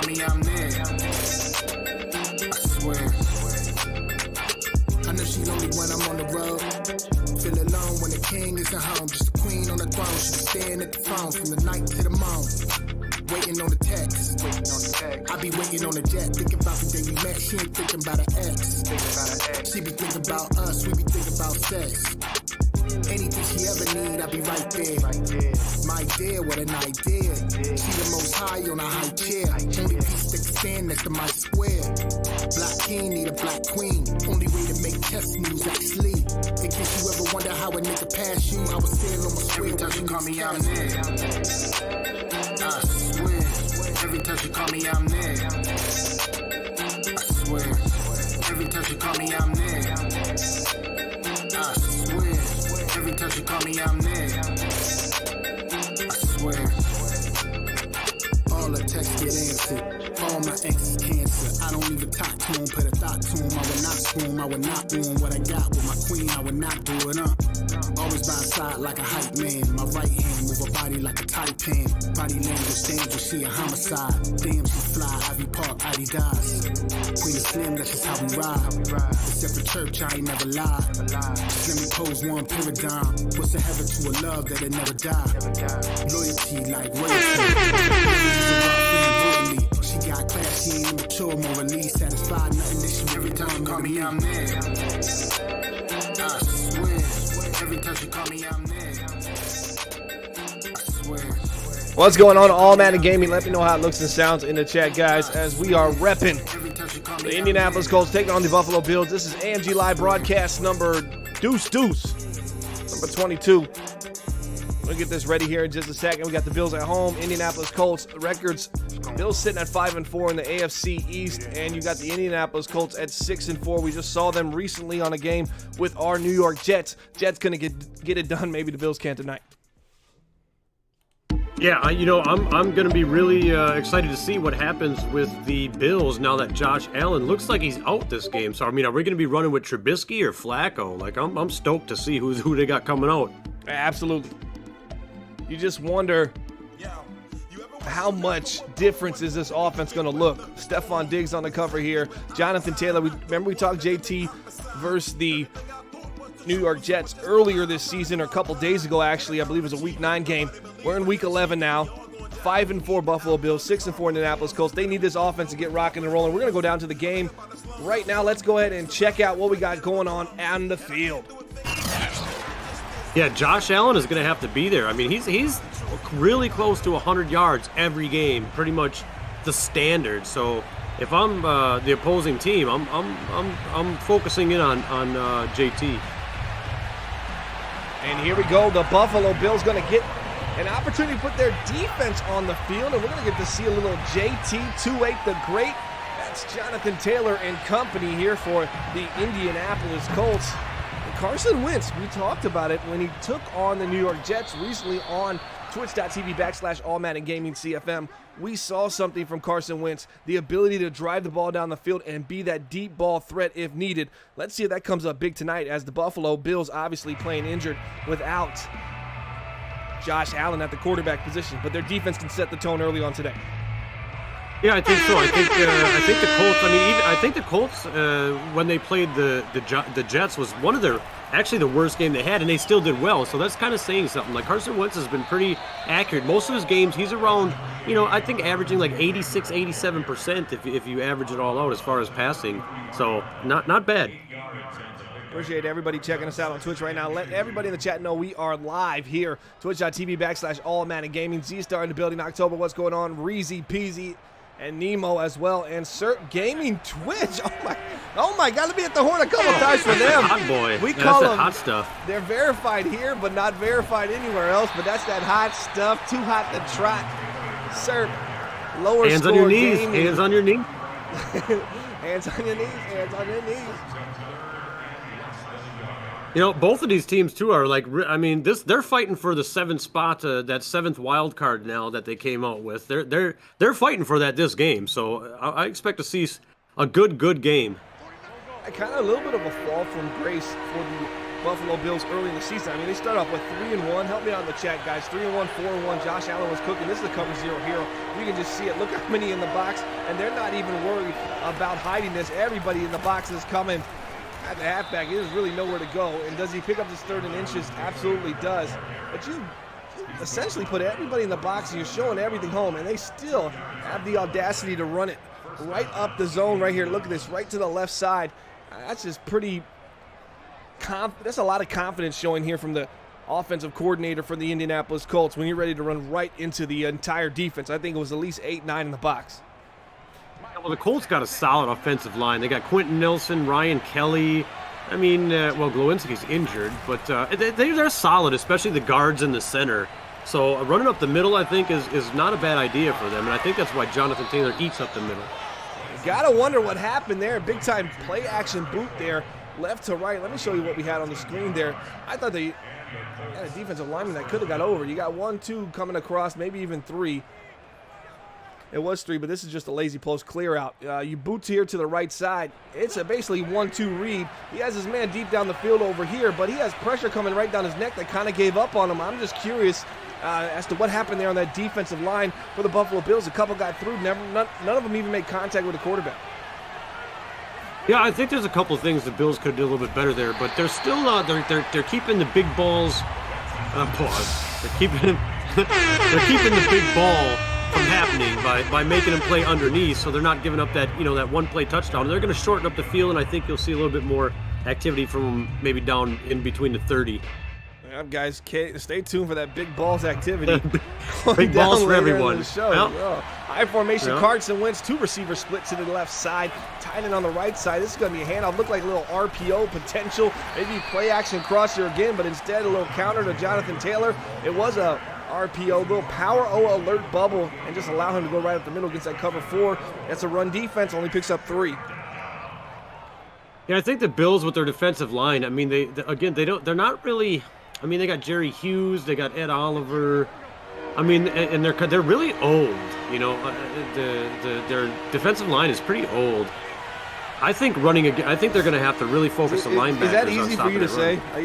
me, I'm there. I swear. I know she lonely when I'm on the road. Feel alone when the king isn't home. Just the queen on the throne. She be staring at the phone from the night to the morning. Waiting on the text. I be waiting on the jet. Thinking about the day we met. She ain't thinking about her ex. She be thinking about us. We be thinking about sex. Anything she ever need, I be right there. My dear, what an idea. She the most high on a high chair. Only piece that can stand next to my square. Black king need a black queen. Only way to make chess moves actually. In case you ever wonder how a nigga pass you, I was still on my square. Every time she call me, I'm there. I swear. Every time she call me, I'm there. I swear. Every time she call me, I'm there. I swear. Every time she call me, I'm there. I swear. All the texts get answered. All my exes cancer. I don't even talk to him, put a thought to him. I would not screw him, I would not do him. What I got with my queen, I would not do it up. Always by her side like a hype man. My right hand move her body like a tight pan. Body language dangerous, she a homicide. Damn, she fly, Ivy Park, Ivy dies. Queen is slim, that's just how we ride. Except for church, I ain't never lied. Just let me pose one paradigm. What's the heaven to a love that'll never die? Loyalty like royalty. She got class, she ain't immature, morally satisfied, nothing that she every time call me, I'm there. I swear, every time she call me, I'm there. I swear. What's going on, All Madden Gaming? Let me know how it looks and sounds in the chat, guys, as we are repping the Indianapolis Colts taking on the Buffalo Bills. This is AMG Live broadcast number deuce, number 22. We'll get this ready here in just a second. We got the Bills at home, Indianapolis Colts records. Bills sitting at 5-4 in the AFC East, and you got the Indianapolis Colts at 6-4. We just saw them recently on a game with our New York Jets. Jets gonna get it done. Maybe the Bills can't tonight. Yeah, I'm going to be really excited to see what happens with the Bills now that Josh Allen looks like he's out this game. So, I mean, are we going to be running with Trubisky or Flacco? Like, I'm stoked to see who they got coming out. Absolutely. You just wonder how much difference is this offense going to look. Stephon Diggs on the cover here. Jonathan Taylor. Remember we talked JT versus the New York Jets earlier this season, or a couple days ago, actually. I believe it was a Week 9 game. We're in Week 11 now. 5-4 Buffalo Bills, 6-4 Indianapolis Colts. They need this offense to get rocking and rolling. We're going to go down to the game right now. Let's go ahead and check out what we got going on the field. Yeah, Josh Allen is going to have to be there. I mean, he's really close to 100 yards every game, pretty much the standard. So if I'm the opposing team, I'm focusing in on JT. And here we go. The Buffalo Bills going to get an opportunity to put their defense on the field, and we're going to get to see a little JT28 the Great. That's Jonathan Taylor and company here for the Indianapolis Colts. And Carson Wentz, we talked about it when he took on the New York Jets recently on twitch.tv/allmaddengamingcfm. We saw something from Carson Wentz, the ability to drive the ball down the field and be that deep ball threat if needed. Let's see if that comes up big tonight, as the Buffalo Bills obviously playing injured without Josh Allen at the quarterback position, but their defense can set the tone early on today. Yeah, I think so. I think the Colts. I think the Colts when they played the Jets was one of their actually the worst game they had, and they still did well. So that's kind of saying something. Like, Carson Wentz has been pretty accurate. Most of his games, he's around, I think averaging like 86, 87% if you average it all out as far as passing. So not bad. Appreciate everybody checking us out on Twitch right now. Let everybody in the chat know we are live here. Twitch.tv/allmaddengaming. Z-Star in the building. October, what's going on? Reezy Peasy and Nemo as well. And Cert Gaming Twitch. Oh my God, let me hit the horn a couple times for them. Hot boy. We call them hot stuff. They're verified here, but not verified anywhere else. But that's that hot stuff. Too hot to trot. Cert, lower hands score on your knees. gaming. Hands on your knees. Hands on your knees. Hands on your knees. Both of these teams too are like, they're fighting for the 7th spot, that 7th wild card now that they came out with. They're fighting for that this game. So I expect to see a good game. Kind of a little bit of a fall from grace for the Buffalo Bills early in the season. I mean, they start off with 3-1. Help me out in the chat, guys. 3-1, 4-1. Josh Allen was cooking. This is the cover zero here. You can just see it. Look how many in the box, and they're not even worried about hiding this. Everybody in the box is coming at the halfback. There's really nowhere to go. And does he pick up this 3rd and inches? Absolutely does. But you essentially put everybody in the box, and you're showing everything home, and they still have the audacity to run it right up the zone right here. Look at this, right to the left side. That's just pretty that's a lot of confidence showing here from the offensive coordinator for the Indianapolis Colts when you're ready to run right into the entire defense. I think it was at least 8-9 in the box. Well, the Colts got a solid offensive line. They got Quentin Nelson, Ryan Kelly. I mean, well, Glowinski's injured, but they're solid, especially the guards in the center. So running up the middle, I think, is not a bad idea for them, and I think that's why Jonathan Taylor eats up the middle. You gotta wonder what happened there. Big time play action boot there, left to right. Let me show you what we had on the screen there. I thought they had a defensive lineman that could have got over. You got 1, 2 coming across, maybe even 3. It was 3, but this is just a lazy post clear out. You boot here to the right side. It's a basically 1-2 read. He has his man deep down the field over here, but he has pressure coming right down his neck that kind of gave up on him. I'm just curious as to what happened there on that defensive line for the Buffalo Bills. A couple got through, none of them even made contact with the quarterback. Yeah, I think there's a couple of things the Bills could do a little bit better there, but they're still they're keeping the big balls. Pause. They're keeping the big ball from happening by making them play underneath, so they're not giving up that that one play touchdown. And they're going to shorten up the field, and I think you'll see a little bit more activity from them maybe down in between the 30. Yeah, guys, stay tuned for that big balls activity. Big balls for everyone. Yep. High formation, Carson Wentz, 2 receivers split to the left side, tight end on the right side. This is going to be a handoff. Look like a little RPO potential. Maybe play action cross here again, but instead a little counter to Jonathan Taylor. It was a RPO, little power O alert bubble, and just allow him to go right up the middle against that cover 4. That's a run defense, only picks up 3. Yeah, I think the Bills with their defensive line, I mean, they're not really. I mean, they got Jerry Hughes, they got Ed Oliver. I mean, and they're really old. Their defensive line is pretty old. I think they're going to have to really focus the linebackers. Is that easy for you to say? Run. Are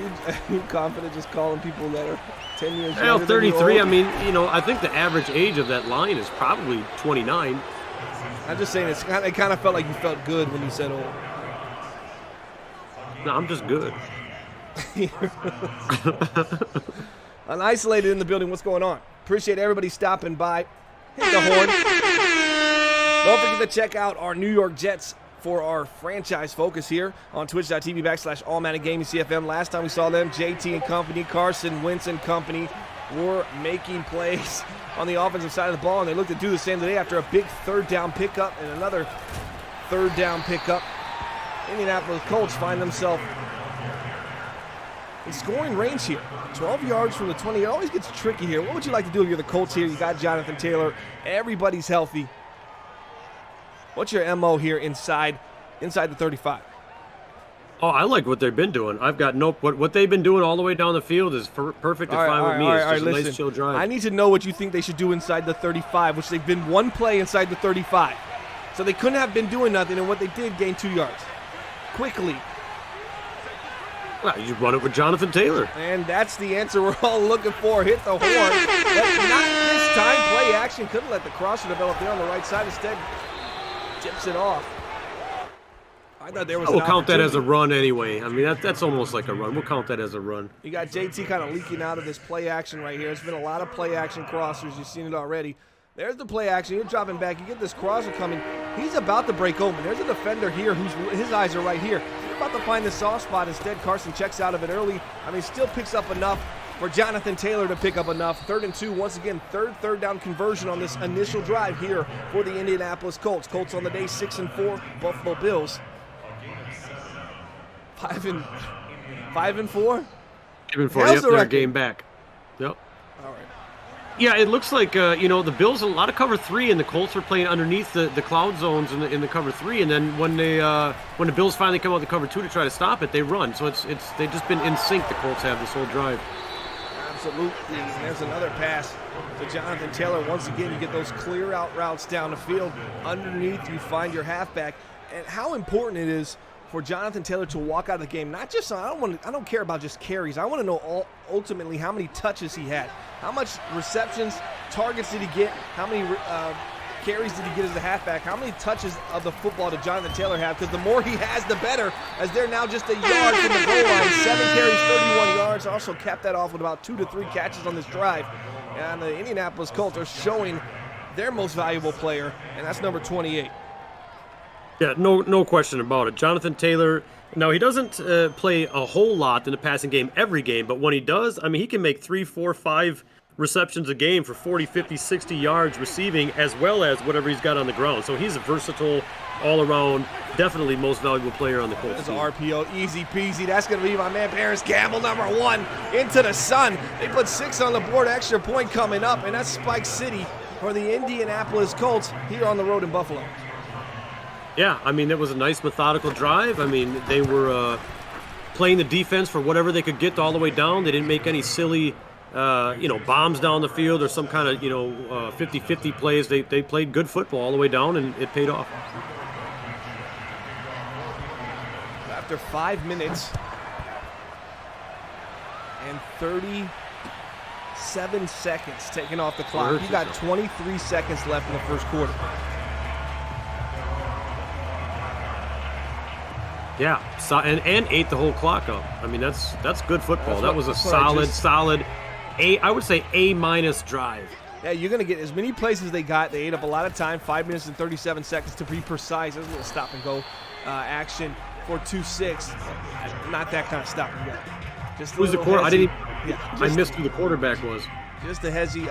you confident just calling people that are 10 years Well, younger 33. I mean, I think the average age of that line is probably 29. I'm just saying it kind of felt like you felt good when you said old. No, I'm just good. Unisolated in the building. What's going on? Appreciate everybody stopping by. Hit the horn. Don't forget to check out our New York Jets for our franchise focus here on twitch.tv/allmanagamingcfm. Last time we saw them, JT and company, Carson Wentz and company were making plays on the offensive side of the ball, and they looked to do the same today after a big 3rd down pickup and another 3rd down pickup. Indianapolis Colts find themselves in scoring range here. 12 yards from the 20. It always gets tricky here. What would you like to do if you're the Colts here? You got Jonathan Taylor. Everybody's healthy. What's your MO here inside the 35? Oh, I like what they've been doing. I've got what they've been doing all the way down the field is perfect and fine with me. It's just a nice chill drive. I need to know what you think they should do inside the 35, which they've been one play inside the 35. So they couldn't have been doing nothing, and what they did gain 2 yards. Quickly. Well, you run it with Jonathan Taylor. And that's the answer we're all looking for. Hit the horn. But not this time. Play action. Couldn't let the crosser develop there on the right side. Instead, tips it off. I thought there was We'll count that as a run anyway. I mean, that's almost like a run. We'll count that as a run. You got JT kind of leaking out of this play action right here. There's been a lot of play action crossers. You've seen it already. There's the play action. You're dropping back. You get this crosser coming. He's about to break open. There's a defender here his eyes are right here. He's about to find the soft spot. Instead, Carson checks out of it early. I mean, still picks up enough for Jonathan Taylor to pick up enough. 3rd and 2. Once again, third down conversion on this initial drive here for the Indianapolis Colts. Colts on the day 6-4. Buffalo Bills 5-4. 5-4. Yep, they're game back. Yep. All right. Yeah, it looks like the Bills a lot of cover 3, and the Colts are playing underneath the cloud zones in the cover 3, and then when the Bills finally come out the cover 2 to try to stop it, they run. So they've just been in sync. The Colts have this whole drive. Absolutely. And there's another pass to Jonathan Taylor. Once again, you get those clear out routes down the field. Underneath, you find your halfback. And how important it is for Jonathan Taylor to walk out of the game. Not just I don't care about just carries. I want to know ultimately how many touches he had, how much receptions, targets did he get, how many carries did he get as a halfback, how many touches of the football did Jonathan Taylor have? Because the more he has, the better, as they're now just a yard from the goal line. 7 carries, 31 yards. Also capped that off with about 2 to 3 catches on this drive. And the Indianapolis Colts are showing their most valuable player, and that's number 28. Yeah, no question about it. Jonathan Taylor, now he doesn't play a whole lot in the passing game every game, but when he does, I mean, he can make 3, 4, 5 receptions a game for 40, 50, 60 yards receiving, as well as whatever he's got on the ground. So he's a versatile, all-around, definitely most valuable player on the Colts. That's an RPO, easy peasy. That's going to be my man Paris Campbell, number 1, into the sun. They put 6 on the board, extra point coming up, and that's Spike City for the Indianapolis Colts here on the road in Buffalo. Yeah, I mean, it was a nice methodical drive. I mean, they were playing the defense for whatever they could get all the way down. They didn't make any silly bombs down the field or some kind of, 50-50 plays. They played good football all the way down, and it paid off. After 5 minutes and 37 seconds taken off the clock, you got 23 seconds left in the first quarter. Yeah, and ate the whole clock up. I mean, that's good football. That was a solid I would say A- drive. Yeah, you're going to get as many plays as they got. They ate up a lot of time, 5 minutes and 37 seconds to be precise. There's a little stop-and-go action for 2-6. Not that kind of stop-and-go. Who's the quarterback? I missed who the quarterback was. Just a hezzy.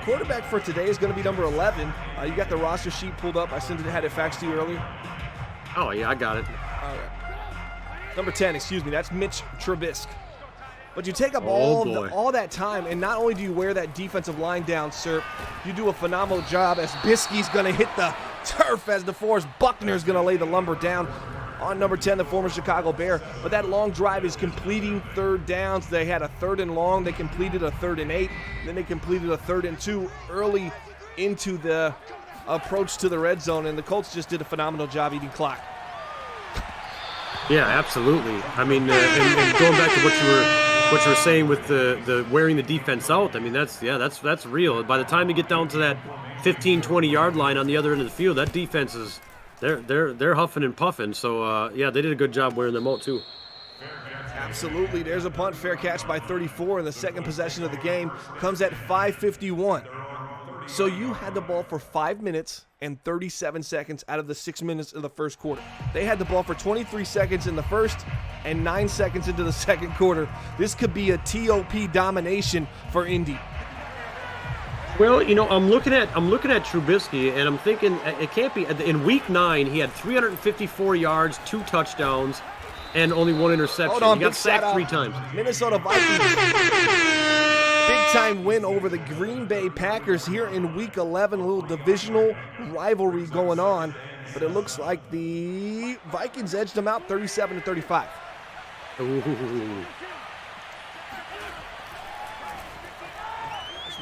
Quarterback for today is going to be number 11. You got the roster sheet pulled up. I had it faxed to you earlier. Oh, yeah, I got it. All right. Number 10, that's Mitch Trubisky. But you take up all that time, and not only do you wear that defensive line down, sir, you do a phenomenal job as Bisky's going to hit the turf as DeForest Buckner's going to lay the lumber down on number 10, the former Chicago Bear. But that long drive is completing third downs. They had a 3rd and long. They completed a 3rd and 8. Then they completed a 3rd and 2 early into the approach to the red zone, and the Colts just did a phenomenal job eating clock. Yeah, absolutely. I mean, and going back to what you were saying with the wearing the defense out, I mean, that's real. By the time you get down to that 15, 20-yard line on the other end of the field, that defense is they're huffing and puffing. So they did a good job wearing them out too. Absolutely. There's a punt, fair catch by 34, and the second possession of the game comes at 5:51. So you had the ball for 5 minutes and 37 seconds out of the 6 minutes of the first quarter. They had the ball for 23 seconds in the first and 9 seconds into the second quarter. This could be a TOP domination for Indy. Well, I'm looking at Trubisky, and I'm thinking it can't be. In Week 9, he had 354 yards, 2 touchdowns, and only 1 interception. Hold on, he got sacked 3 times. Minnesota Vikings. Big-time win over the Green Bay Packers here in Week 11. A little divisional rivalry going on, but it looks like the Vikings edged them out 37-35. Ooh.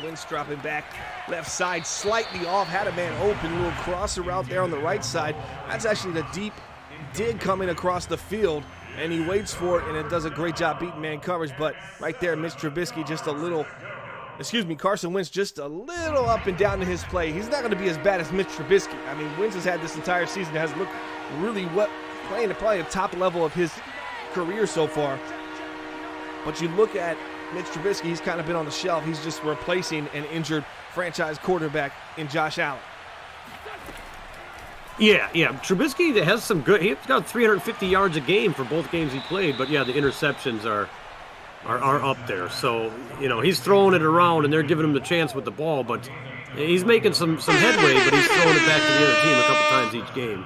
Wentz dropping back, left side slightly off, had a man open, little crosser route there on the right side. That's actually the deep dig coming across the field, and he waits for it, and it does a great job beating man coverage. But right there, Carson Wentz just a little up and down in his play. He's not going to be as bad as Mitch Trubisky. I mean, Wentz has had this entire season, has looked really playing at probably the top level of his career so far. But you look at Mitch Trubisky, he's kind of been on the shelf. He's just replacing an injured franchise quarterback in Josh Allen. Yeah. Trubisky has some good. He's got 350 yards a game for both games he played. But yeah, the interceptions are up there. So he's throwing it around, and they're giving him the chance with the ball. But he's making some headway. But he's throwing it back to the other team a couple times each game.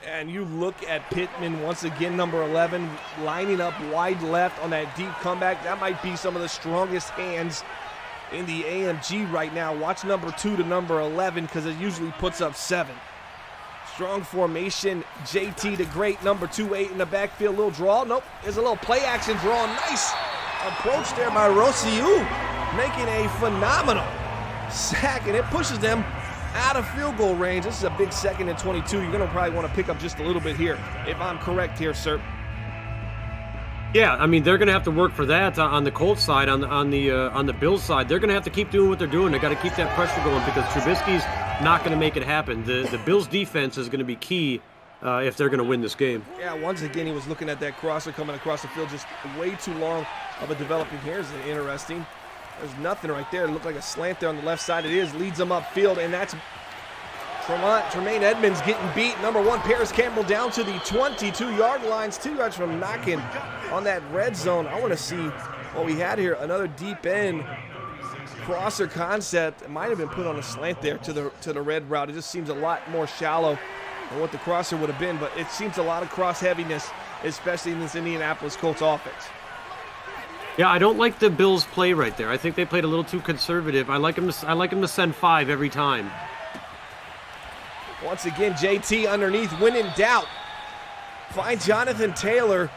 And you look at Pittman, once again, number 11, lining up wide left on that deep comeback. That might be some of the strongest hands in the AMG right now. Watch number 2 to number 11, because it usually puts up 7. Strong formation. JT the great, number 2-8 in the backfield. Little draw. Nope. There's a little play action draw. Nice approach there by Rossiu, making a phenomenal sack, and it pushes them out of field goal range. This is a big 2nd and 22. You're going to probably want to pick up just a little bit here, if I'm correct here, sir. Yeah, I mean, they're going to have to work for that on the Colts side. On the Bills side, they're going to have to keep doing what they're doing. They got to keep that pressure going because Trubisky's not going to make it happen. The Bills' defense is going to be key if they're going to win this game. Yeah, once again, he was looking at that crosser coming across the field, just way too long of a developing. Here's interesting. There's nothing right there. It looked like a slant there on the left side. It is, leads them upfield, and that's Tremaine Edmonds getting beat. Number 1, Paris Campbell down to the 22-yard lines, 2 yards from knocking on that red zone. I want to see what we had here. Another deep end crosser concept. It might have been put on a slant there to the red route. It just seems a lot more shallow than what the crosser would have been, but it seems a lot of cross heaviness, especially in this Indianapolis Colts offense. Yeah, I don't like the Bills' play right there. I think they played a little too conservative. I like them to send 5 every time. Once again, JT underneath, when in doubt, find Jonathan Taylor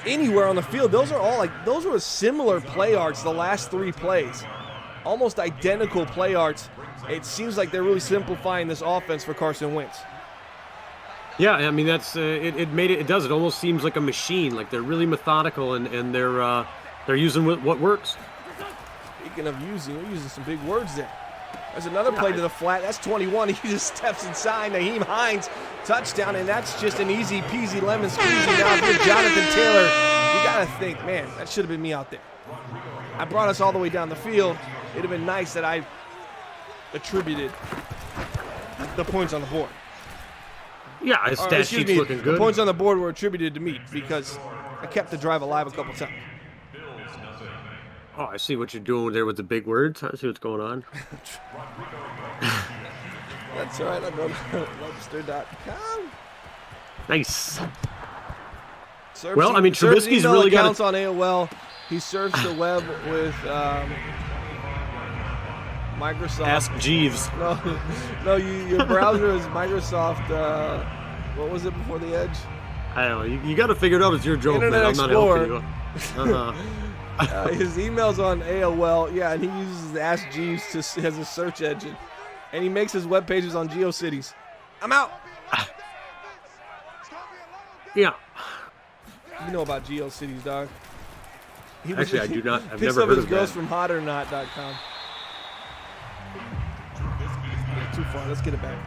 anywhere on the field. Those were similar play arts the last 3 plays. Almost identical play arts. It seems like they're really simplifying this offense for Carson Wentz. Yeah, I mean, that's it does. It almost seems like a machine. Like they're really methodical and they're using what works. Speaking of using, we're using some big words there. There's another play to the flat. That's 21. He just steps inside. Naheem Hines, touchdown, and that's just an easy peasy lemon squeezy. Now, if you're Jonathan Taylor, you got to think, man, that should have been me out there. I brought us all the way down the field. It would have been nice that I attributed the points on the board. Yeah, his stat sheet's looking good. The points on the board were attributed to me because I kept the drive alive a couple times. Oh, I see what you're doing there with the big words. I see what's going on. That's all right. I go to Webster.com. Nice. Serves well, I mean, Trubisky's really got accounts on AOL. He surfs the web with Microsoft. Ask Jeeves. No, your browser is Microsoft. What was it before the Edge? I don't know. You got to figure it out. It's your joke, Internet man. Explorer. I'm not helping you. His email's on AOL. Yeah, and he uses Ask Jeeves as a search engine. And he makes his web pages on GeoCities. I'm out. Yeah. You know about GeoCities, dog. Actually, I do not. I've picks never up heard his of girls that. from hotornot.com. Too far. Let's get it back.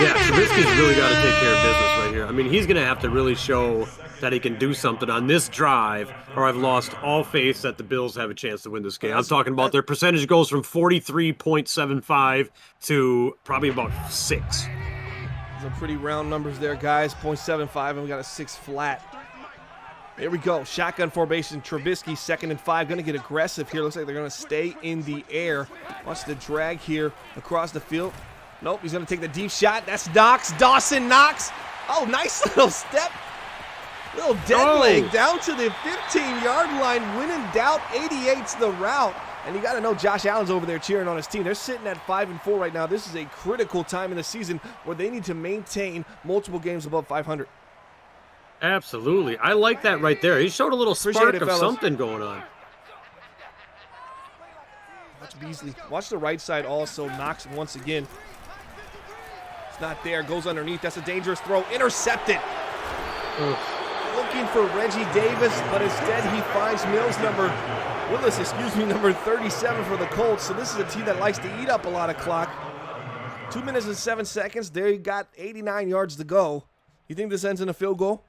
Yeah, Trubisky's really got to take care of business right here. I mean, he's going to have to really show that he can do something on this drive, or I've lost all faith that the Bills have a chance to win this game. I'm talking about their percentage goes from 43.75 to probably about 6. Those are pretty round numbers there, guys. 0.75, and we got a 6 flat. Here we go. Shotgun formation. Trubisky, 2nd and 5. Going to get aggressive here. Looks like they're going to stay in the air. Watch the drag here across the field. Nope, he's going to take the deep shot. That's Knox. Dawson Knox. Oh, nice little step. Little dead leg down to the 15-yard line. When in doubt, 88's the route. And you got to know Josh Allen's over there cheering on his team. They're sitting at 5-4 right now. This is a critical time in the season where they need to maintain multiple games above 500. Absolutely. I like that right there. He showed a little spark of something going on. Watch Beasley. Watch the right side also. Knox once again. It's not there. Goes underneath. That's a dangerous throw. Intercepted. Looking for Reggie Davis, but instead he finds number 37 for the Colts. So this is a team that likes to eat up a lot of clock. 2 minutes and 7 seconds. They got 89 yards to go. You think this ends in a field goal?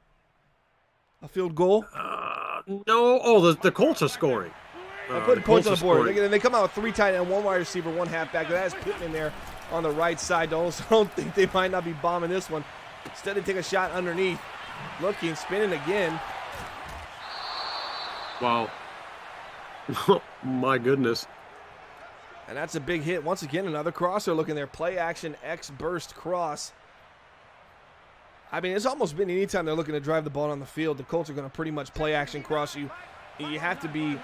A field goal? No. Oh, the Colts are scoring. I put points on the board. They come out with 3 tight end, 1 wide receiver, 1 halfback. That has Pittman there on the right side. I don't think they might not be bombing this one. Instead, they take a shot underneath. Looking, spinning again. Wow. My goodness. And that's a big hit. Once again, another crosser looking there. Play action, X burst cross. I mean, it's almost been any time they're looking to drive the ball on the field, the Colts are going to pretty much play action cross you. You have to be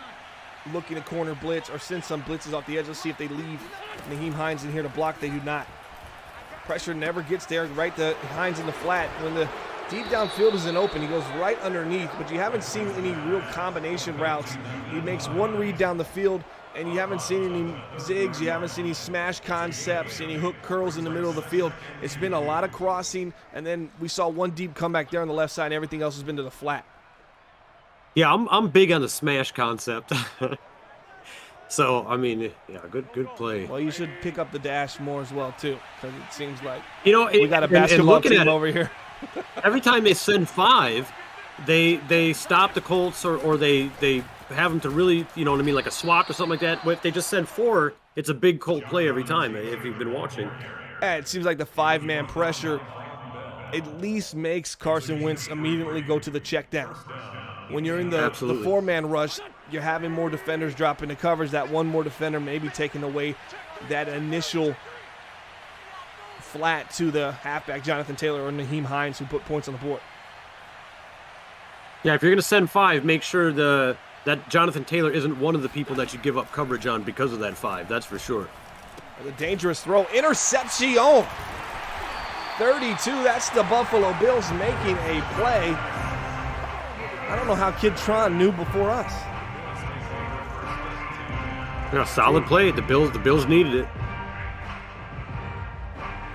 looking to corner blitz or send some blitzes off the edge. Let's see if they leave Naheem Hines in here to block. They do not. Pressure never gets there. Right to Hines in the flat. When the deep downfield isn't open, he goes right underneath, but you haven't seen any real combination routes. He makes one read down the field, and you haven't seen any zigs, you haven't seen any smash concepts, any hook curls in the middle of the field. It's been a lot of crossing, and then we saw one deep comeback there on the left side, and everything else has been to the flat. Yeah, I'm big on the smash concept. So, I mean, yeah, good play. Well, you should pick up the dash more as well, too, because it seems like we got a basketball team over here. Every time they send 5, they stop the Colts or they have them to really, you know what I mean, like a swap or something like that. But if they just send 4, it's a big Colt play every time, if you've been watching. Yeah, it seems like the 5-man pressure at least makes Carson Wentz immediately go to the check down. When you're in the 4-man rush, you're having more defenders drop into coverage. That one more defender maybe taking away that initial flat to the halfback, Jonathan Taylor or Nyheim Hines, who put points on the board. Yeah, if you're going to send 5, make sure that Jonathan Taylor isn't one of the people that you give up coverage on because of that 5. That's for sure. The dangerous throw. Interception. 32. That's the Buffalo Bills making a play. I don't know how Kid Tron knew before us. Yeah, solid play. The Bills needed it.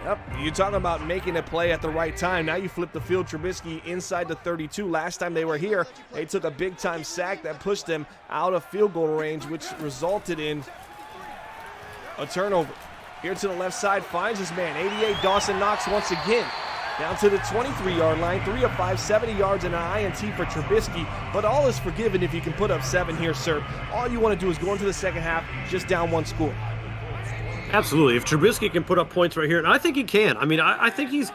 Yep, you're talking about making a play at the right time. Now you flip the field. Trubisky inside the 32. Last time they were here, they took a big-time sack that pushed them out of field goal range, which resulted in a turnover. Here to the left side, finds his man. 88, Dawson Knox once again. Down to the 23-yard line, 3 of 5, 70 yards and an INT for Trubisky. But all is forgiven if you can put up 7 here, sir. All you want to do is go into the second half, just down 1 score. Absolutely. If Trubisky can put up points right here, and I think he can. I mean, I think he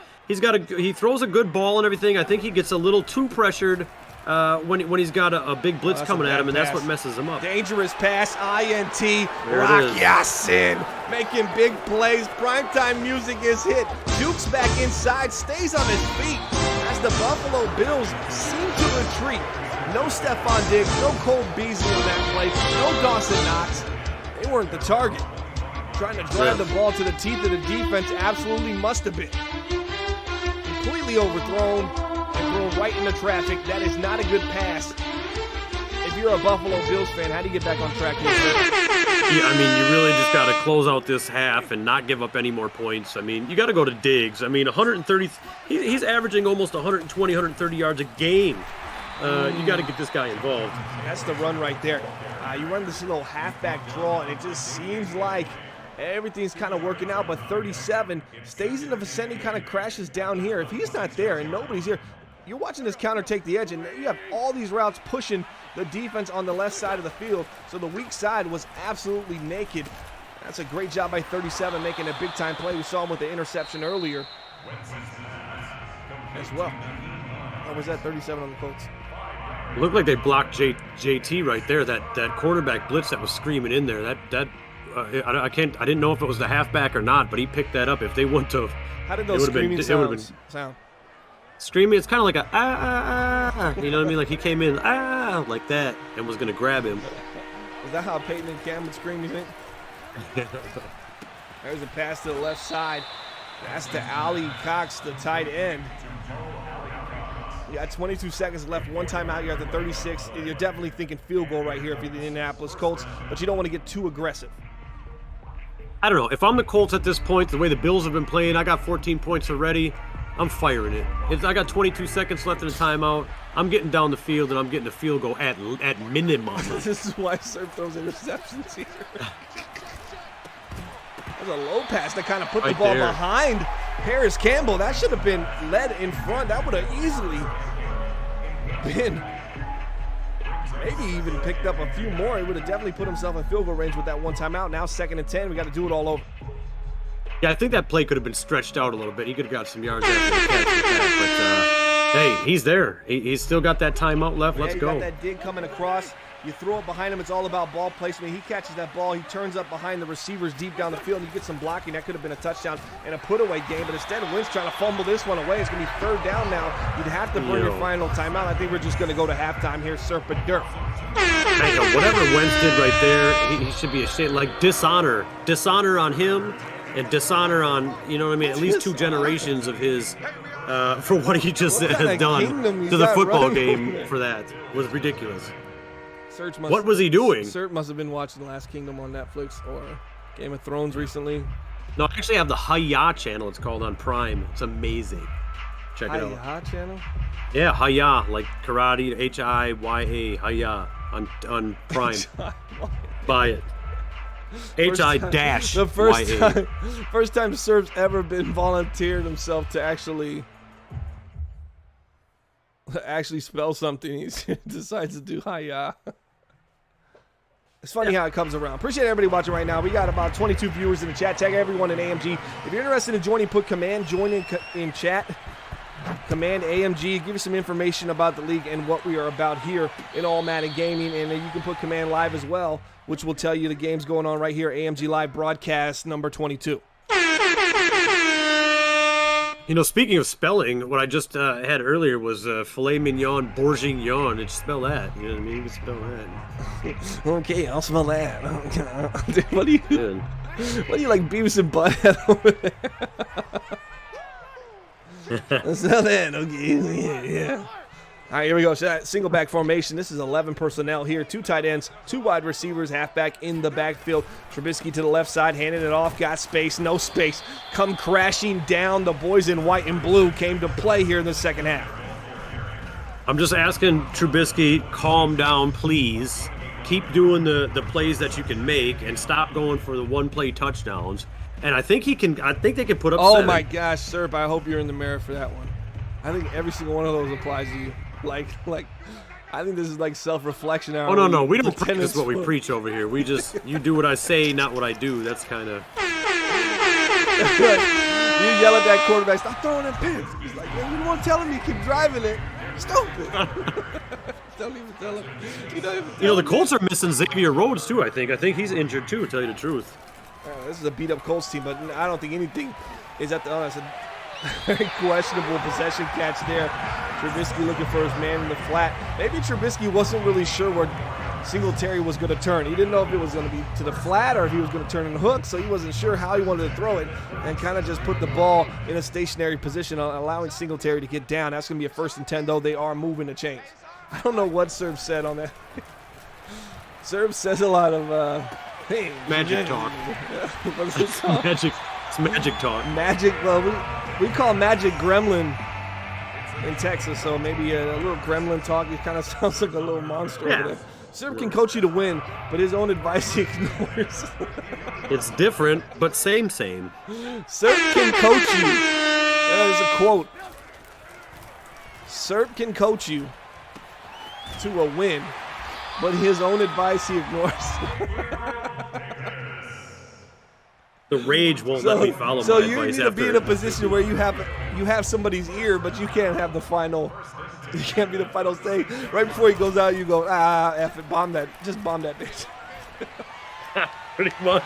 throws a good ball and everything. I think he gets a little too pressured when he's got a big blitz coming at him, and that's what messes him up. Dangerous pass, INT, Rock Yassin, making big plays. Primetime music is hit. Duke's back inside, stays on his feet as the Buffalo Bills seem to retreat. No Stephon Diggs, no Cole Beasley on that play, no Dawson Knox. They weren't the target. Trying to drive the ball to the teeth of the defense absolutely must have been. Completely overthrown and thrown right into traffic. That is not a good pass. If you're a Buffalo Bills fan, how do you get back on track here? Yeah, I mean, you really just got to close out this half and not give up any more points. I mean, you got to go to Diggs. I mean, 130. He's averaging almost 120, 130 yards a game. You got to get this guy involved. That's the run right there. You run this little halfback draw, and it just seems like everything's kind of working out, but 37 stays in the vicinity, kind of crashes down here. If he's not there and nobody's here, you're watching this counter take the edge, and you have all these routes pushing the defense on the left side of the field, so the weak side was absolutely naked. That's a great job by 37, making a big-time play. We saw him with the interception earlier as well. Or was that 37 on the Colts? It looked like they blocked JT right there. That quarterback blitz that was screaming in there. I didn't know if it was the halfback or not, but he picked that up. If they wouldn't have, how did those screaming sounds sound? Screaming, it's kind of like a you know what I mean? Like he came in like that and was gonna grab him. Is that how Peyton and Cam would scream, you think? There's a pass to the left side. That's to Ali Cox, the tight end. You got 22 seconds left, 1 timeout. You're at the 36. You're definitely thinking field goal right here if you're the Indianapolis Colts, but you don't want to get too aggressive. I don't know. If I'm the Colts at this point, the way the Bills have been playing, I got 14 points already. I'm firing it. I got 22 seconds left in the timeout. I'm getting down the field, and I'm getting a field goal at minimum. This is why Surf throws interceptions here. That was a low pass that kind of put the ball behind Harris Campbell. That should have been led in front. That would have easily been, maybe even picked up a few more. He would have definitely put himself in field goal range with that 1 timeout. Now 2nd and 10. We got to do it all over. Yeah, I think that play could have been stretched out a little bit. He could have got some yards after the catch with that. But, hey, he's there. He's still got that timeout left. Let's go. Got that dig coming across. You throw it behind him. It's all about ball placement. He catches that ball. He turns up behind the receivers deep down the field, and you get some blocking. That could have been a touchdown and a put-away game, but instead Wentz trying to fumble this one away. It's going to be 3rd down now. You'd have to burn your final timeout. I think we're just going to go to halftime here, Surf and Durf. Whatever Wentz did right there, he should be ashamed. Like dishonor on him, and dishonor on, you know what I mean, at least 2 generations of his for what he just has done to the football game for that was ridiculous. What was he doing? Sert must have been watching Last Kingdom on Netflix or Game of Thrones recently. No, I actually have the Hayya channel. It's called on Prime. It's amazing. Check it out. Hayya channel? Yeah, Hayya, like karate, Hiya, Hayya on Prime. Buy it. H-I-dash. The first time Serp's ever been volunteered himself to actually spell something, he decides to do Hayya. It's funny how it comes around. Appreciate everybody watching right now. We got about 22 viewers in the chat. Tag everyone in AMG. If you're interested in joining, put command join in chat. Command AMG. Give you some information about the league and what we are about here in All Madden Gaming. And you can put command live as well, which will tell you the games going on right here. AMG Live broadcast number 22. You know, speaking of spelling, what I just had earlier was filet mignon bourguignon. It's spell that. You know what I mean? You can spell that. Okay, I'll spell that. Dude, what do you like, Beavis and Butthead over there? I'll spell that. Okay, yeah. All right, here we go. Single back formation. This is 11 personnel here. 2 tight ends, 2 wide receivers, halfback in the backfield. Trubisky to the left side, handing it off. Got space, no space. Come crashing down. The boys in white and blue came to play here in the second half. I'm just asking Trubisky, calm down, please. Keep doing the plays that you can make and stop going for the one-play touchdowns. And I think they can put up 7. My gosh, Serp, I hope you're in the mirror for that one. I think every single one of those applies to you. Like, I think this is like self-reflection hour. Oh, no. We don't practice what we preach over here. We just, you do what I say, not what I do. That's kind of... You yell at that quarterback, stop throwing them pins. He's like, man, you don't want to tell him you keep driving it. Stupid. Don't even tell him. You know, the Colts are missing Xavier Rhodes, too, I think. I think he's injured, too, to tell you the truth. This is a beat-up Colts team, but I don't think anything is at the... It's a very questionable possession catch there. Trubisky looking for his man in the flat. Maybe Trubisky wasn't really sure where Singletary was going to turn. He didn't know if it was going to be to the flat or if he was going to turn in the hook, so he wasn't sure how he wanted to throw it and kind of just put the ball in a stationary position, allowing Singletary to get down. That's going to be a 1st and 10, though. They are moving the chains. I don't know what Serb said on that. Serb says a lot of hey, magic talk. What's this talk? It's magic talk. Magic, well, we call magic gremlin in Texas, so maybe a little gremlin talk. It kind of sounds like a little monster over there. Serb can coach you to win, but his own advice he ignores. It's different, but same. Serb can coach you. That is a quote. Serb can coach you to a win, but his own advice he ignores. The rage won't let me follow my advice. So you need to be in a position where you have somebody's ear, but you can't have the final. You can't be the final say. Right before he goes out, you go, F it, bomb that. Just bomb that bitch. Pretty much.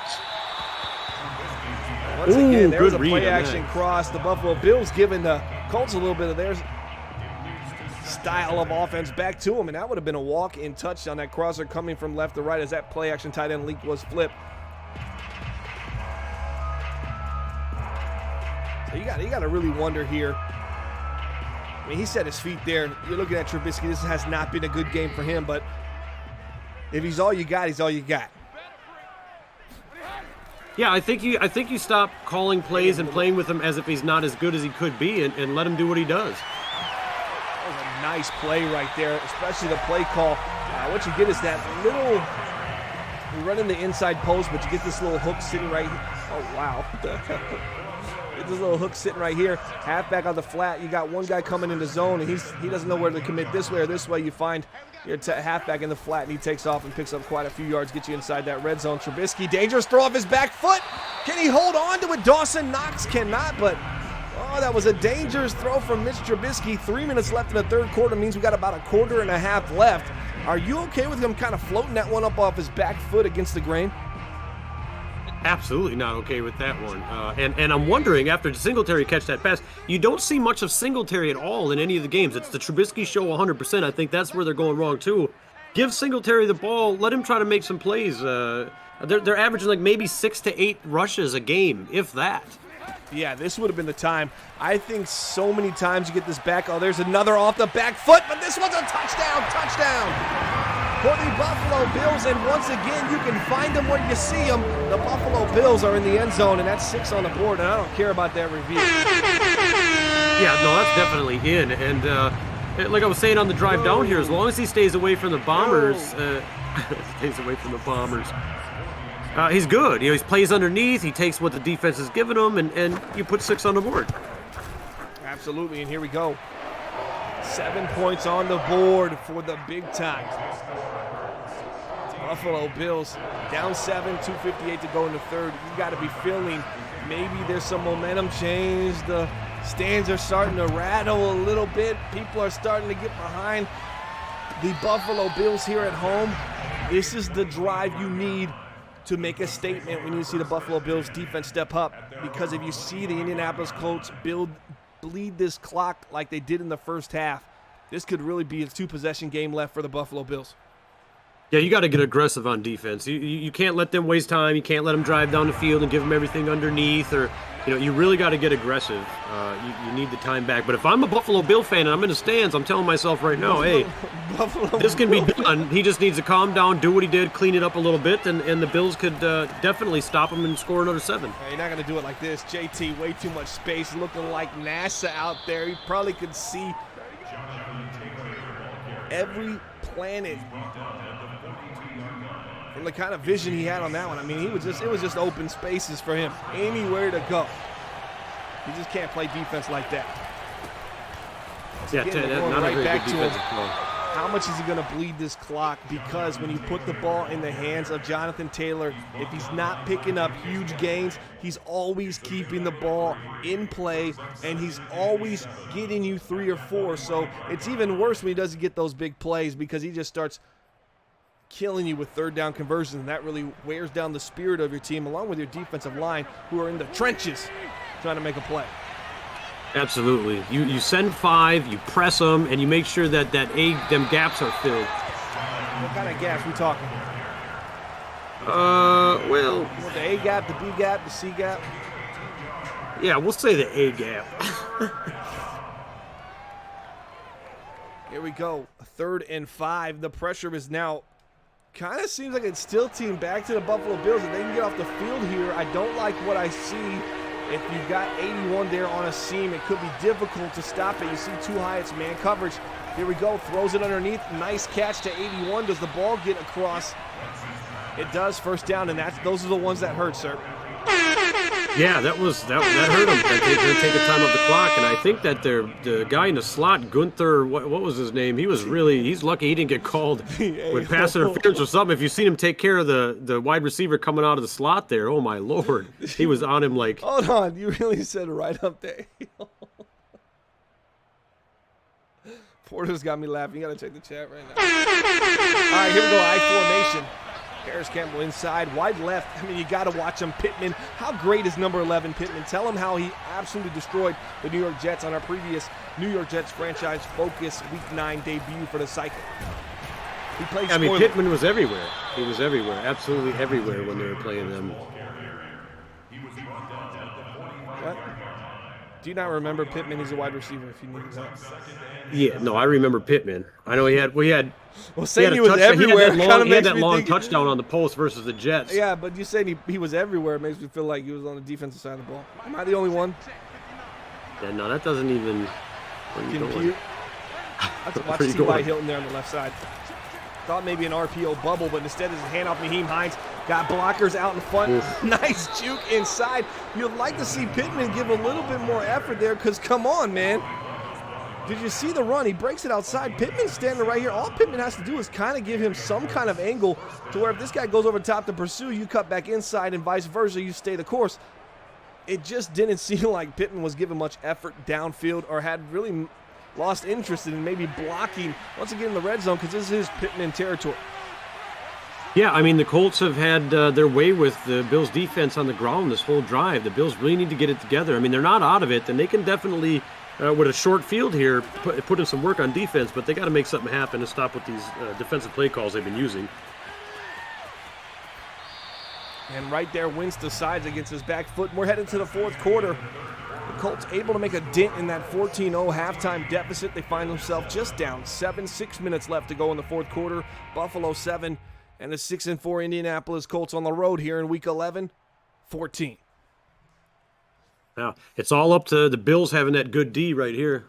Once again, there's a play-action cross. The Buffalo Bills giving the Colts a little bit of their style of offense back to them, and that would have been a walk-in touchdown. That crosser coming from left to right as that play-action tight end leak was flipped. So you got to really wonder here. I mean, he set his feet there. You're looking at Trubisky. This has not been a good game for him, but if he's all you got, he's all you got. Yeah, I think you stop calling plays and playing with him as if he's not as good as he could be, and let him do what he does. That was a nice play right there, especially the play call. What you get is that little, you run in the inside post, but you get this little hook sitting right here. Oh, wow. What the hell? Get this little hook sitting right here. Halfback on the flat. You got one guy coming in the zone, and he doesn't know where to commit this way or this way. You find your halfback in the flat, and he takes off and picks up quite a few yards, gets you inside that red zone. Trubisky, dangerous throw off his back foot. Can he hold on to it? Dawson Knox cannot, but that was a dangerous throw from Mitch Trubisky. 3 minutes left in the third quarter means we got about a quarter and a half left. Are you okay with him kind of floating that one up off his back foot against the grain? Absolutely not okay with that one. And I'm wondering, after Singletary catch that pass, you don't see much of Singletary at all in any of the games. It's the Trubisky show 100%. I think that's where they're going wrong, too. Give Singletary the ball. Let him try to make some plays. They're averaging like maybe 6 to 8 rushes a game, if that. Yeah, this would have been the time. I think so many times you get this back. Oh, there's another off the back foot, but this one's a touchdown. Touchdown. for the Buffalo Bills. And once again, you can find them where you see them. The Buffalo Bills are in the end zone, and that's 6 on the board, and I don't care about that review. Yeah, no, that's definitely in. And like I was saying on the drive down here, as long as he stays away from the Bombers, he's good. You know, he plays underneath. He takes what the defense is giving him, and you put 6 on the board. Absolutely, and here we go. 7 points on the board for the big time. Buffalo Bills down 7, 2:58 to go in the third. You got to be feeling maybe there's some momentum change. The stands are starting to rattle a little bit. People are starting to get behind the Buffalo Bills here at home. This is the drive you need to make a statement when you see the Buffalo Bills defense step up. Because if you see the Indianapolis Colts bleed this clock like they did in the first half, this could really be a 2-possession game left for the Buffalo Bills. Yeah, you got to get aggressive on defense. You can't let them waste time. You can't let them drive down the field and give them everything underneath. Or, you know, you really got to get aggressive. You need the time back. But if I'm a Buffalo Bill fan and I'm in the stands, I'm telling myself right now, hey, this can be done. He just needs to calm down, do what he did, clean it up a little bit, and the Bills could definitely stop him and score another 7. You're not going to do it like this. JT, way too much space, looking like NASA out there. He probably could see every planet from the kind of vision he had on that one. I mean, it was just open spaces for him, anywhere to go. You just can't play defense like that. Yeah, Again, not right a very back good to him. defensive play. How much is he going to bleed this clock? Because when you put the ball in the hands of Jonathan Taylor, if he's not picking up huge gains, he's always keeping the ball in play, and he's always getting you 3 or 4. So it's even worse when he doesn't get those big plays, because he just starts killing you with third down conversions, and that really wears down the spirit of your team, along with your defensive line, who are in the trenches trying to make a play. Absolutely. You send 5, you press them, and you make sure that them gaps are filled. What kind of gaps we talking? Well, The A gap, the B gap, the C gap? yeah, we'll say the A gap. Here we go, 3rd and 5. The pressure is now kind of seems like it's tilting back to the Buffalo Bills. If they can get off the field here, I don't like what I see. If you've got 81 there on a seam, it could be difficult to stop it. You see too high, it's man coverage. Here we go, throws it underneath. Nice catch to 81. Does the ball get across? It does, first down, and those are the ones that hurt, sir. Yeah, that hurt him. They're taking time off the clock, and I think that the guy in the slot, Gunther, what was his name? He's lucky he didn't get called with pass interference or something. If you seen him take care of the wide receiver coming out of the slot there, oh my Lord, he was on him like. Hold on, you really said right up there. Porter's got me laughing. You got to check the chat right now. All right, here we go, I formation. Harris Campbell inside, wide left. I mean, you got to watch him. Pittman, how great is number 11 Pittman? Tell him how he absolutely destroyed the New York Jets on our previous New York Jets franchise focus Week 9 debut for the cycle. He played spoiler. Pittman was everywhere. He was everywhere, absolutely everywhere when they were playing them. What? Do you not remember Pittman? He's a wide receiver if you need help. Yeah, no, I remember Pittman. I know he had Well, saying he was everywhere he had that long touchdown on the post versus the Jets. Yeah, but you saying he was everywhere makes me feel like he was on the defensive side of the ball. Am I the only one? Yeah, no, that doesn't even. Compute. Let's watch T.Y. Hilton there on the left side. Thought maybe an RPO bubble, but instead it's a handoff. Naheem Hines got blockers out in front. Nice juke inside. You'd like to see Pittman give a little bit more effort there, because come on, man. Did you see the run? He breaks it outside. Pittman's standing right here. All Pittman has to do is kind of give him some kind of angle to where if this guy goes over top to pursue, you cut back inside, and vice versa, you stay the course. It just didn't seem like Pittman was giving much effort downfield or had really lost interest in maybe blocking once again in the red zone, because this is Pittman territory. Yeah, I mean, the Colts have had their way with the Bills' defense on the ground this whole drive. The Bills really need to get it together. I mean, they're not out of it, and they can definitely, with a short field here, put in some work on defense, but they got to make something happen to stop with these defensive play calls they've been using. And right there, Wentz decides against his back foot. We're heading to the fourth quarter. The Colts able to make a dent in that 14-0 halftime deficit. They find themselves just down 7, 6 minutes left to go in the fourth quarter. Buffalo 7 and the 6-4 Indianapolis Colts on the road here in Week 11, 14. Now, it's all up to the Bills having that good D right here.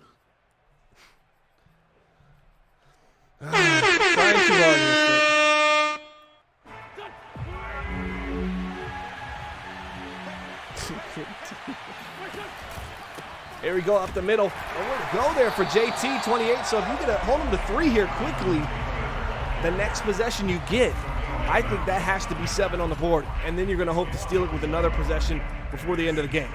Trying too hard here, Steph. Here we go up the middle. Nowhere to go there for JT, 28. So if you get hold him to 3 here quickly, the next possession you get, I think that has to be 7 on the board. And then you're going to hope to steal it with another possession before the end of the game.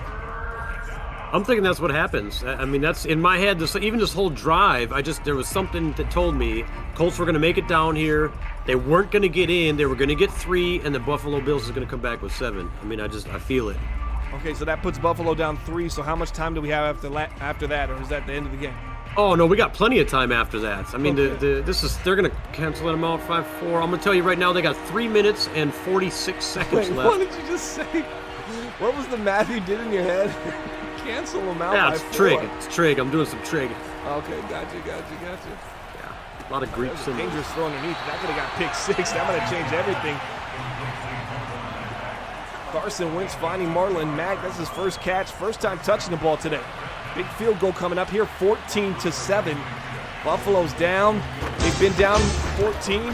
I'm thinking that's what happens. I mean, that's in my head. Even this whole drive, there was something that told me Colts were going to make it down here. They weren't going to get in. They were going to get 3, and the Buffalo Bills is going to come back with 7. I mean, I feel it. Okay, so that puts Buffalo down 3. So how much time do we have after that, or is that the end of the game? Oh no, we got plenty of time after that. I mean, Okay. they're going to cancel them out 5-4. I'm going to tell you right now, they got 3 minutes and 46 seconds Wait, left. what did you just say? What was the math you did in your head? Cancel them out. Yeah, by it's 4. trig. It's trig. I'm doing some trig. Okay, gotcha. Yeah, a lot of Greek That was a symbols. dangerous throw underneath. That could have got pick 6. That might have changed everything. Carson Wentz finding Marlon Mack. That's his first catch, first time touching the ball today. Big field goal coming up here, 14-7. Buffalo's down. They've been down 14.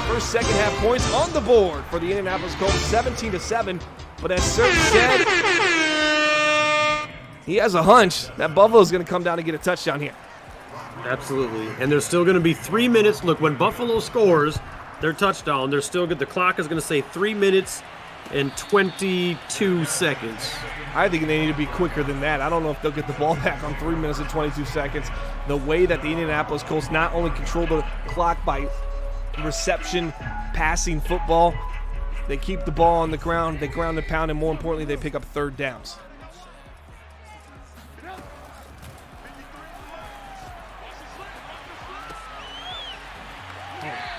First, second half points on the board for the Indianapolis Colts, 17-7. But as Serge said, he has a hunch that Buffalo's going to come down and get a touchdown here. Absolutely. And there's still going to be 3 minutes. Look, when Buffalo scores their touchdown, they're still good. The clock is going to say 3 minutes and 22 seconds. I think they need to be quicker than that. I don't know if they'll get the ball back on 3 minutes and 22 seconds. The way that the Indianapolis Colts not only control the clock by reception, passing football, they keep the ball on the ground, they ground and pound, and more importantly, they pick up third downs.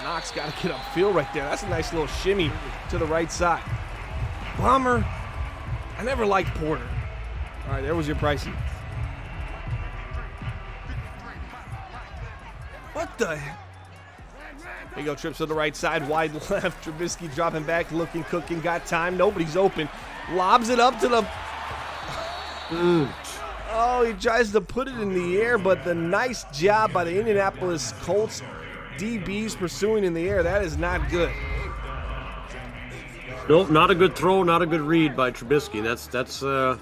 Knox got to get upfield right there. That's a nice little shimmy to the right side. Bomber. I never liked Porter. All right, there was your pricing. What the heck? There you go, trips to the right side, wide left. Trubisky dropping back, looking, cooking, got time. Nobody's open. Lobs it up to the... Oh, he tries to put it in the air, but the nice job by the Indianapolis Colts DBs pursuing in the air. That is not good. Nope, not a good throw, not a good read by Trubisky. That's that's the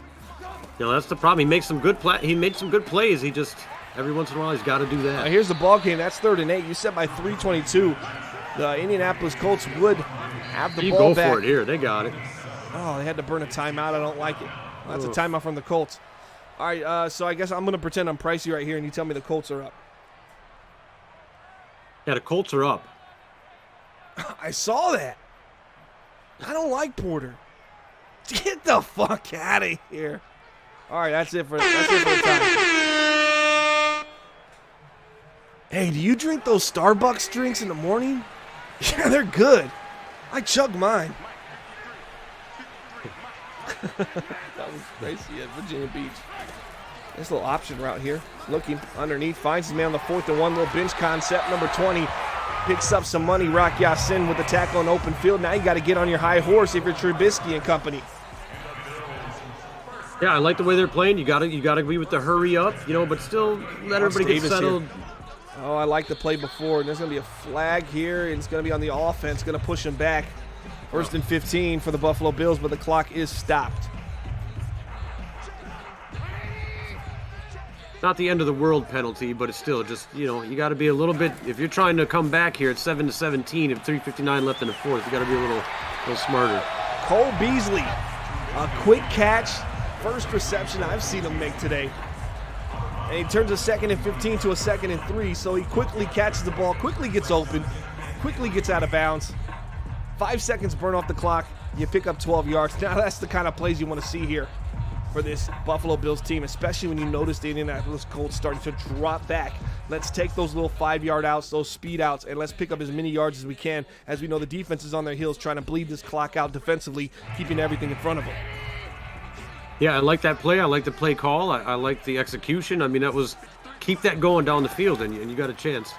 problem. He makes some good he made some good plays. He just every once in a while he's got to do that. Here's the ball game. That's 3rd and 8. You set by 3:22. The Indianapolis Colts would have the ball back. Go for it here. They got it. Oh, they had to burn a timeout. I don't like it. That's a timeout from the Colts. All right, so I guess I'm going to pretend I'm pricey right here, and you tell me the Colts are up. Yeah, the Colts are up. I saw that. I don't like Porter. Get the fuck out of here. All right, that's it for the time. Hey, do you drink those Starbucks drinks in the morning? Yeah, they're good. I chug mine. That was crazy at Virginia Beach. Nice little option route here. Looking underneath, finds his man on the 4th and 1, little bench concept. Number 20 picks up some money. Rock Ya-Sin with the tackle in open field. Now you got to get on your high horse if you're Trubisky and company. Yeah, I like the way they're playing. You got to be with the hurry up, but still let everybody get settled. Here. Oh, I like the play before. And there's going to be a flag here, and it's going to be on the offense. Going to push him back. 1st and 15 for the Buffalo Bills, but the clock is stopped. Not the end of the world penalty, but it's still just, you got to be a little bit, if you're trying to come back here at 7-17, if 3:59 left in the 4th, you got to be a little smarter. Cole Beasley, a quick catch, first reception I've seen him make today. And he turns a 2nd and 15 to a 2nd and 3, so he quickly catches the ball, quickly gets open, quickly gets out of bounds. 5 seconds burn off the clock, you pick up 12 yards. Now that's the kind of plays you want to see here for this Buffalo Bills team, especially when you notice the Indianapolis Colts starting to drop back. Let's take those little 5-yard outs, those speed outs, and let's pick up as many yards as we can, as we know the defense is on their heels trying to bleed this clock out defensively, keeping everything in front of them. Yeah, I like that play. I like the play call. I like the execution. I mean, that was keep that going down the field, and you got a chance.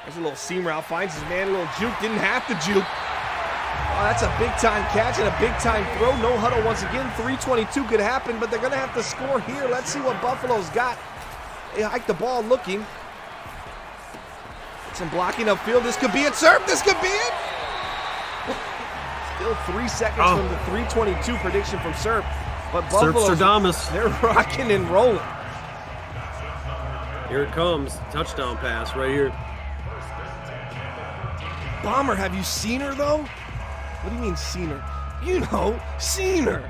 There's a little seam route, finds his man, a little juke, didn't have to juke. Oh, that's a big-time catch and a big-time throw. No huddle once again. 3:22 could happen, but they're going to have to score here. Let's see what Buffalo's got. They hike the ball looking. Some blocking upfield. This could be it, sir. This could be it. Still 3 seconds from the 3:22 prediction from Serp. But Buffalo, they're rocking and rolling. Here it comes. Touchdown pass right here. Bomber, have you seen her, though? What do you mean, seen her? You know, seen her.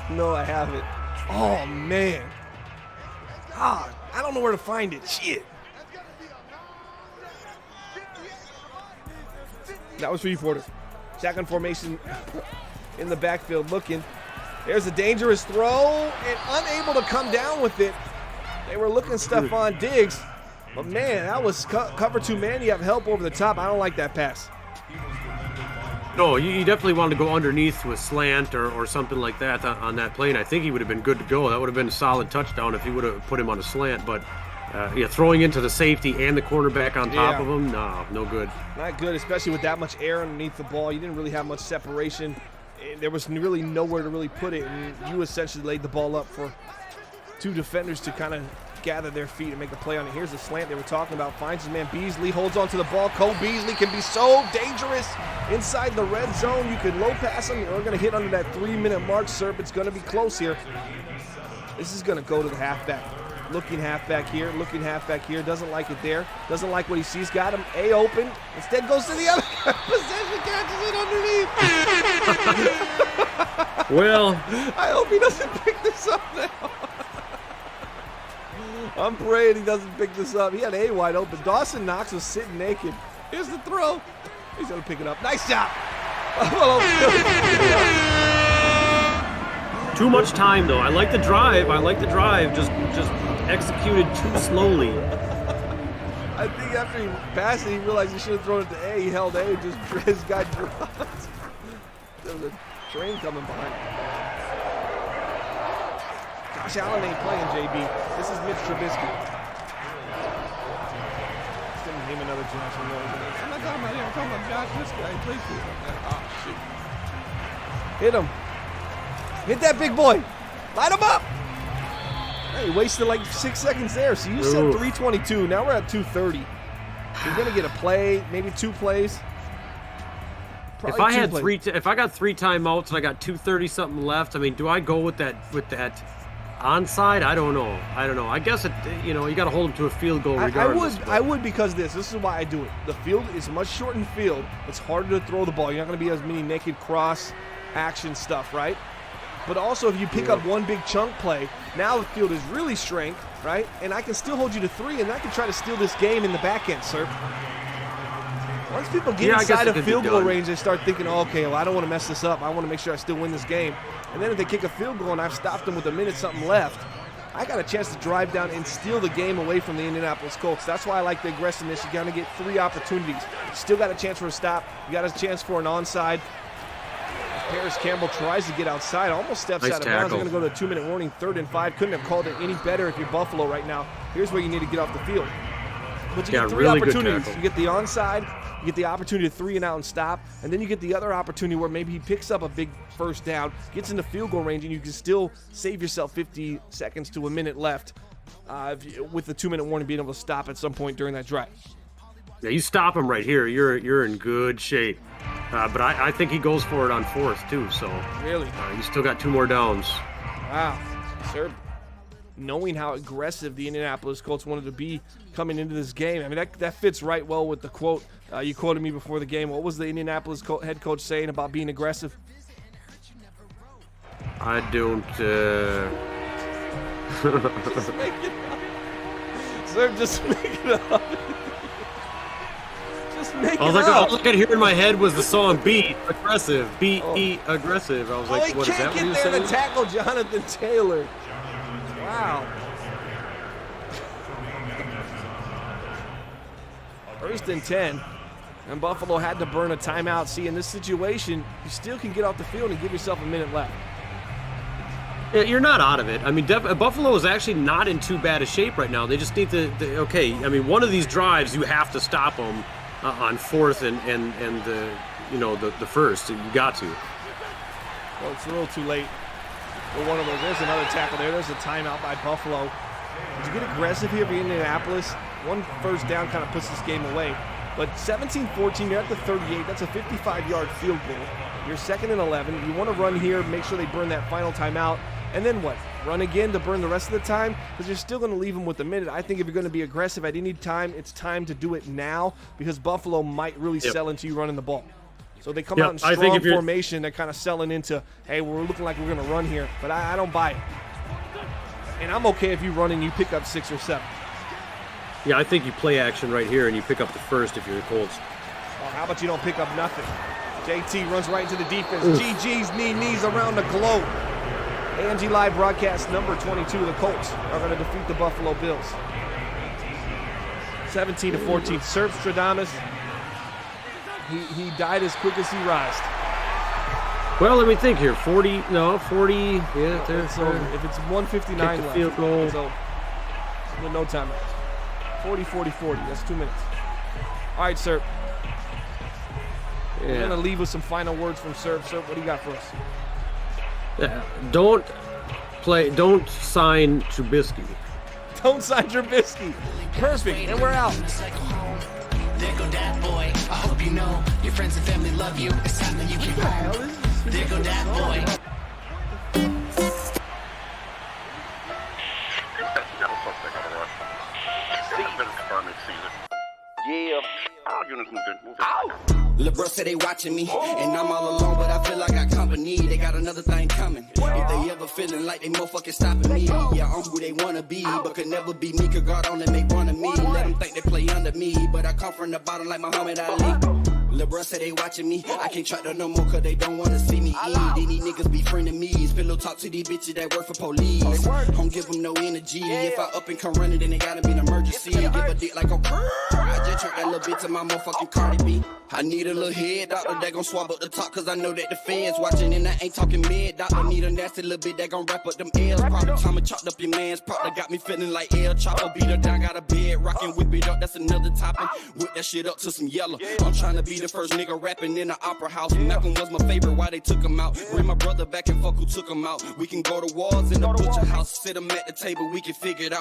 No, I haven't. Oh, man. I don't know where to find it. Shit. That was for you, Porter. Shotgun formation in the backfield looking. There's a dangerous throw and unable to come down with it. They were looking stuff on Diggs. But, man, that was cover 2 man. You have help over the top. I don't like that pass. No, you definitely wanted to go underneath to a slant or something like that on that play, and I think he would have been good to go. That would have been a solid touchdown if he would have put him on a slant. But, throwing into the safety and the quarterback on top of him, no good. Not good, especially with that much air underneath the ball. You didn't really have much separation. There was really nowhere to really put it, and you essentially laid the ball up for 2 defenders to kind of gather their feet and make a play on it. Here's the slant they were talking about. Finds his man Beasley, holds onto the ball. Cole Beasley can be so dangerous inside the red zone. You can low pass him. You're going to hit under that 3-minute mark, Serp. It's going to be close here. This is going to go to the halfback. Looking halfback here, doesn't like it there, doesn't like what he sees, got him A open, instead goes to the other possession, catches it underneath. Well, I hope he doesn't pick this up now. I'm praying he doesn't pick this up. He had A wide open. Dawson Knox was sitting naked. Here's the throw. He's going to pick it up. Nice job. Too much time, though. I like the drive. Just executed too slowly. I think after he passed it, he realized he should have thrown it to A. He held A, just his guy dropped. There was a train coming behind him. Josh Allen ain't playing, JB. This is Mitch Trubisky. Just didn't name another Josh. I'm not talking about him. I'm talking about Josh, this guy. He plays for him. Oh, shoot. Hit him. Hit that big boy. Light him up. Hey, wasted like 6 seconds there. So you said 3:22. Now we're at 2:30. You're going to get a play, maybe 2 plays. If I had if I got 3 timeouts and I got 2:30 something left, I mean, do I go with that onside? I don't know. I guess you got to hold them to a field goal regardless. I would because this is why I do it. The field is a much shortened field. It's harder to throw the ball. You're not going to be as many naked cross action stuff, right? But also, if you pick up one big chunk play, now the field is really strength, right? And I can still hold you to 3, and I can try to steal this game in the back end, sir. Once people get inside of field goal range, they start thinking, oh, okay, well, I don't want to mess this up. I want to make sure I still win this game. And then if they kick a field goal and I've stopped them with a minute something left, I got a chance to drive down and steal the game away from the Indianapolis Colts. That's why I like the aggressiveness. You got to get 3 opportunities. You still got a chance for a stop. You got a chance for an onside. Paris Campbell tries to get outside, almost steps out of bounds. They're going to go to a 2-minute warning, 3rd and 5. Couldn't have called it any better if you're Buffalo right now. Here's where you need to get off the field. But you get 3 opportunities. You get the onside, you get the opportunity to 3 and out and stop, and then you get the other opportunity where maybe he picks up a big first down, gets into field goal range, and you can still save yourself 50 seconds to a minute left with the 2-minute warning being able to stop at some point during that drive. Yeah, you stop him right here, you're in good shape. But I think he goes for it on 4th, too. So really, you still got 2 more downs. Wow. Sir, knowing how aggressive the Indianapolis Colts wanted to be coming into this game, I mean, that fits right well with the quote. You quoted me before the game. What was the Indianapolis head coach saying about being aggressive? I don't... Just make it up. Sir, just make it up. All I could hear in my head was the song "Beat Aggressive." Beat Aggressive. I was like, "What is that?" What are you saying? To tackle Jonathan Taylor. Wow. 1st and 10, and Buffalo had to burn a timeout. See, in this situation, you still can get off the field and give yourself a minute left. You're not out of it. I mean, Buffalo is actually not in too bad a shape right now. They just need to okay. I mean, one of these drives you have to stop them on fourth and the first. You got to. Well, it's a little too late for one of those. There's another tackle there. There's a timeout by Buffalo. To get aggressive here for Indianapolis, one first down kind of puts this game away. But 17-14, you're at the 38. That's a 55-yard field goal. You're 2nd and 11. You want to run here, make sure they burn that final timeout. And then what? Run again to burn the rest of the time? Because you're still going to leave them with a minute. I think if you're going to be aggressive at any time, it's time to do it now because Buffalo might really sell into you running the ball. So they come out in strong formation. They're kind of selling into, hey, we're looking like we're going to run here. But I don't buy it. And I'm okay if you run and you pick up 6 or 7. Yeah, I think you play action right here and you pick up the first if you're the Colts. Oh, how about you don't pick up nothing? JT runs right into the defense. GG's knees around the globe. AMG Live broadcast number 22. The Colts are going to defeat the Buffalo Bills. 17-14. Serp Stradamus. He died as quick as he rised. Well, let me think here. 40. Yeah. So if it's 1:59 left, field goal. So with no time left. 40-40. That's 2 minutes. All right, Serp. Yeah. We're going to leave with some final words from Serp. Serp, what do you got for us? Don't sign Trubisky. Don't sign Trubisky. Perfect. And we're out. There go that boy. I hope you know your friends and family love you. It's time that you keep home. There go that boy. Yeah. LeBron said they watching me, and I'm all alone, but I feel like I got company. They got another thing coming. If they ever feeling like they motherfucking stopping me, yeah, I'm who they wanna be, but could never be me. Could guard on and make one of me. Let them think they play under me, but I come from the bottom like Muhammad Ali. LeBron said they watching me. I can't track them no more cause they don't wanna see me eat. Then these niggas be friending me. Pillow talk to these bitches that work for police. Don't give them no energy. If I up and come running, then it gotta be an emergency. Give a dick like a I just turned that little bit to my motherfucking Cardi B. I need a little head doctor that gon' swab up the top cause I know that the fans watching and I ain't talking mid. Doctor need a nasty little bit that gon' wrap up them L's. Probably time I chopped up your man's probably got me feeling like El Chopper. Beat her down, got a bed rockin', whip it up, that's another topping. Whip that shit up to some yellow. I'm trying to be the first nigga rapping in the opera house. Malcolm was my favorite, why they took him out. Bring my brother back and fuck who took him out. We can go to wars in the butcher house, sit him at the table, we can figure it out.